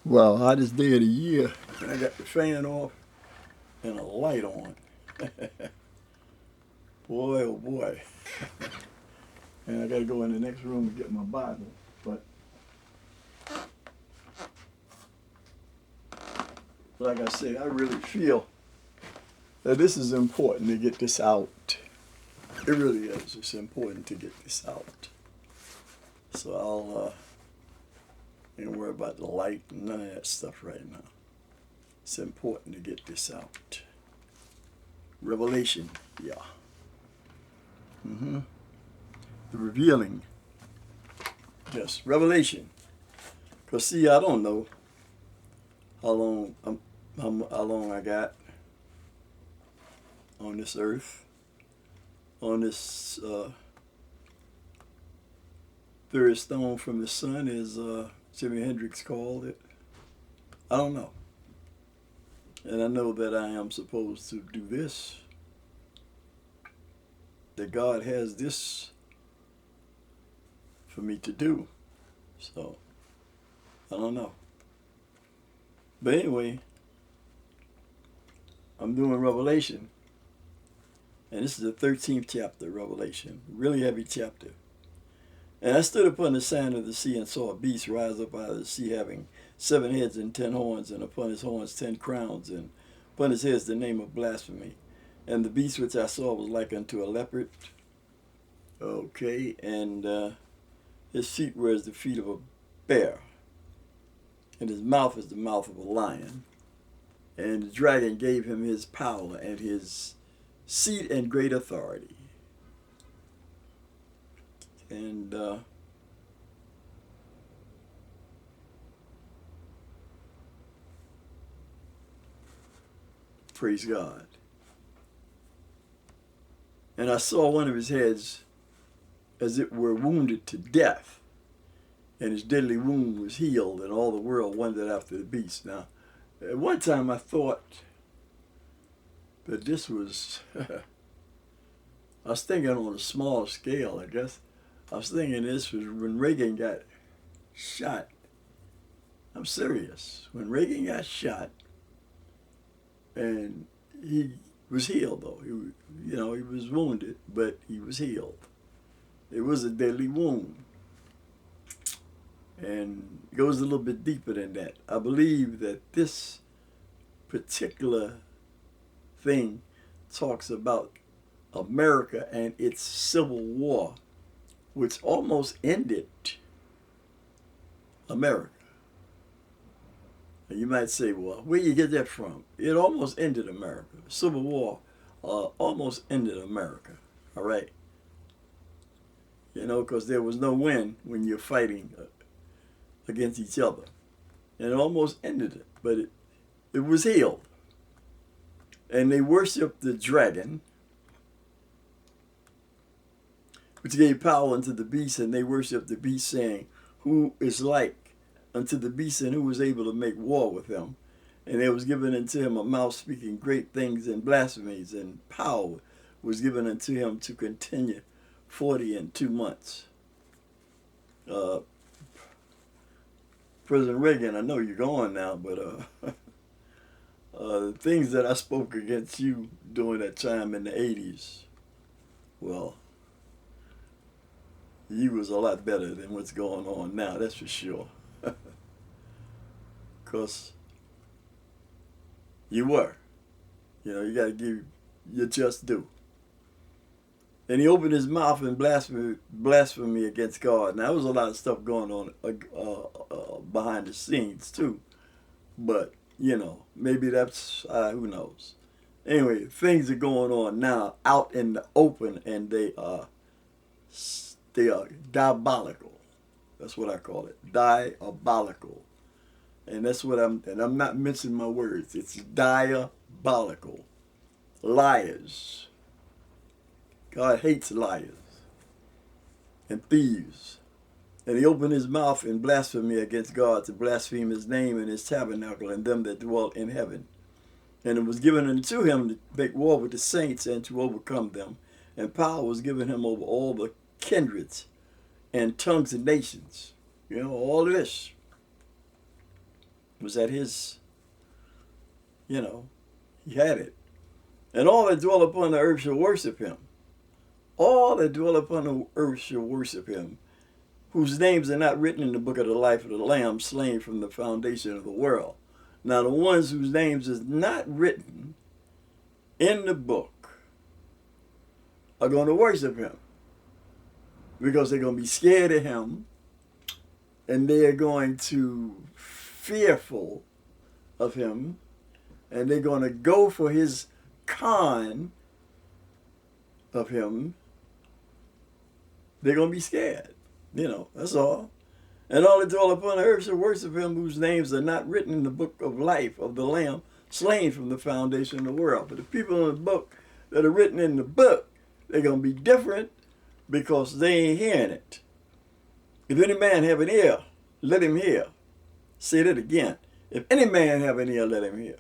Well, hottest day of the year. And I got the fan off and a light on. Boy, oh boy. And I got to go in the next room and get my Bible. But like I say, I really feel that this is important to get this out. It really is. It's important to get this out. So I'll ain't worry about the light and none of that stuff right now. It's important to get this out. Revelation, yeah. The revealing. Yes, revelation. Cause see, I don't know how long how long I got on this earth, on this third stone from the sun, as Jimi Hendrix called it. I don't know, and I know that I am supposed to do this. That God has this for me to do. So I don't know. But anyway, I'm doing Revelation. And this is the 13th chapter of Revelation. Really heavy chapter. And I stood upon the sand of the sea and saw a beast rise up out of the sea, having 7 heads and 10 horns, and upon his horns 10 crowns, and upon his heads the name of blasphemy. And the beast which I saw was like unto a leopard. Okay, and his feet were as the feet of a bear, and his mouth is the mouth of a lion. And the dragon gave him his power and his seat and great authority. And praise God. And I saw one of his heads as it were wounded to death, and his deadly wound was healed, and all the world wondered after the beast. Now, at one time I thought that this was, I was thinking on a small scale, I guess. I was thinking this was when Reagan got shot. I'm serious. When Reagan got shot, and he was healed though. He was wounded, but he was healed. It was a deadly wound. And it goes a little bit deeper than that. I believe that this particular thing talks about America and its Civil War, which almost ended America. And you might say, well, where do you get that from? It almost ended America. The Civil War almost ended America, all right? You know, because there was no win when you're fighting against each other. And it almost ended it, but it was healed. And they worshiped the dragon, which gave power unto the beast, and they worshiped the beast, saying, who is like unto the beast, and who was able to make war with him? And there was given unto him a mouth speaking great things and blasphemies, and power was given unto him to continue 42 months. President Reagan, I know you're gone now, but the things that I spoke against you during that time in the 80s, well, you was a lot better than what's going on now, that's for sure. Because you were. You know, you got to give your just due. And he opened his mouth in blasphemy against God. Now, there was a lot of stuff going on behind the scenes, too. But, you know, maybe that's, who knows. Anyway, things are going on now out in the open, and they are diabolical. That's what I call it, diabolical. And that's what I'm not mincing my words. It's diabolical. Liars. God hates liars and thieves. And he opened his mouth in blasphemy against God, to blaspheme his name and his tabernacle and them that dwell in heaven. And it was given unto him to make war with the saints and to overcome them. And power was given him over all the kindreds and tongues and nations. You know, all of this. was at his, you know, he had it. And all that dwell upon the earth shall worship him. All that dwell upon the earth shall worship him, whose names are not written in the book of the life of the Lamb slain from the foundation of the world. Now the ones whose names is not written in the book are going to worship him, because they're going to be scared of him, and they're going to fearful of him, and they're going to go for his con of him. They're going to be scared. You know, that's all. And all that dwell upon the earth shall worship him, whose names are not written in the book of life of the Lamb slain from the foundation of the world. But the people in the book that are written in the book, they're going to be different, because they ain't hearing it. If any man have an ear, let him hear. Say that again. If any man have an ear, let him hear.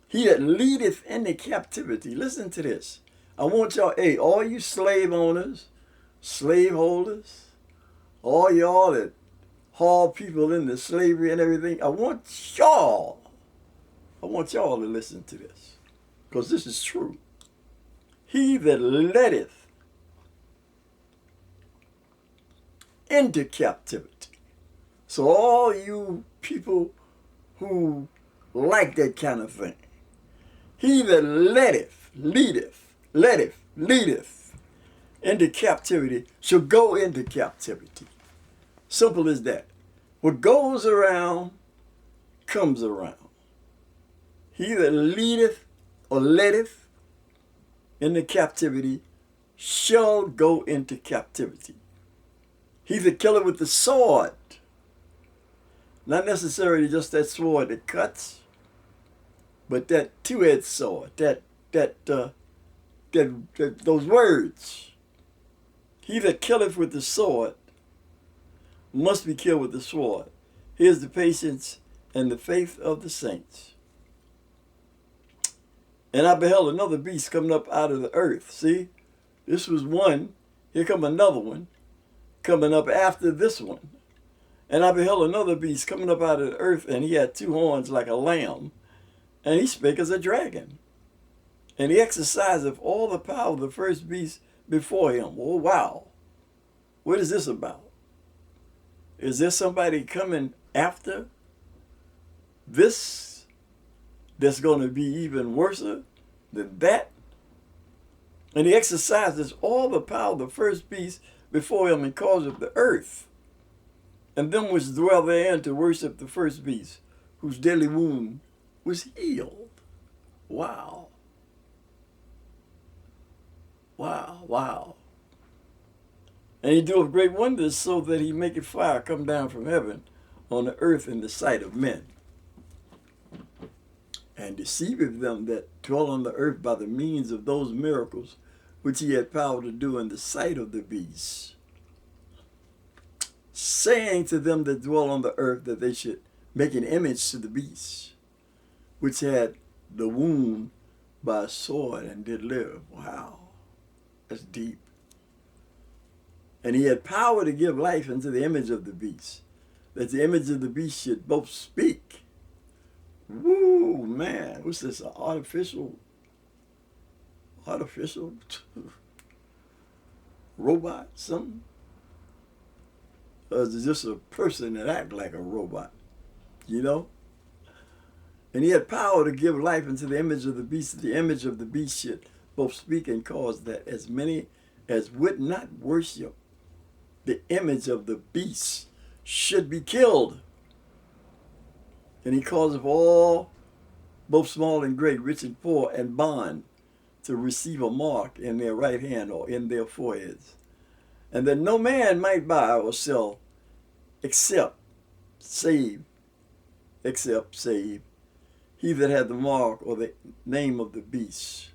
He that leadeth into captivity. Listen to this. I want y'all, hey, all you slave owners, slave holders, all y'all that haul people into slavery and everything, I want y'all to listen to this, because this is true. He that leadeth into captivity. So all you people who like that kind of thing, he that leadeth into captivity shall go into captivity. Simple as that. What goes around comes around. He that leadeth or letteth into captivity shall go into captivity. He that killeth with the sword, not necessarily just that sword that cuts, but that two-edged sword, those words. He that killeth with the sword must be killed with the sword. Here's the patience and the faith of the saints. And I beheld another beast coming up out of the earth. See, this was one. Here come another one coming up after this one. And I beheld another beast coming up out of the earth, and he had two horns like a lamb, and he spake as a dragon. And he exerciseth all the power of the first beast before him. Oh, wow. What is this about? Is there somebody coming after this that's going to be even worse than that? And he exercises all the power of the first beast before him, and causeth the earth and them which dwell therein to worship the first beast, whose deadly wound was healed. Wow. Wow, wow. And he doeth great wonders, so that he maketh fire come down from heaven on the earth in the sight of men, and deceiveth them that dwell on the earth by the means of those miracles which he had power to do in the sight of the beast, saying to them that dwell on the earth that they should make an image to the beast, which had the wound by a sword and did live. Wow, that's deep. And he had power to give life unto the image of the beast, that the image of the beast should both speak. Woo, man, what's this, an artificial robot, something? Or is it just a person that act like a robot, you know? And he had power to give life unto the image of the beast, that the image of the beast should both speak, and cause that as many as would not worship the image of the beast should be killed. And he causeth all, both small and great, rich and poor, and bond, to receive a mark in their right hand or in their foreheads, and that no man might buy or sell except save he that had the mark or the name of the beast,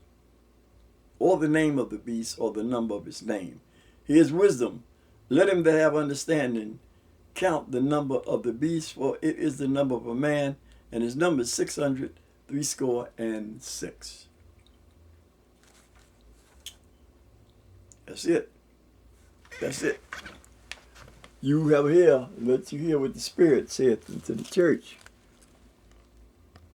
or the name of the beast, or the number of his name. Here's wisdom. Let him that have understanding count the number of the beast, for it is the number of a man, and his number is 666. That's it. That's it. You have here, let you hear what the Spirit saith unto the church.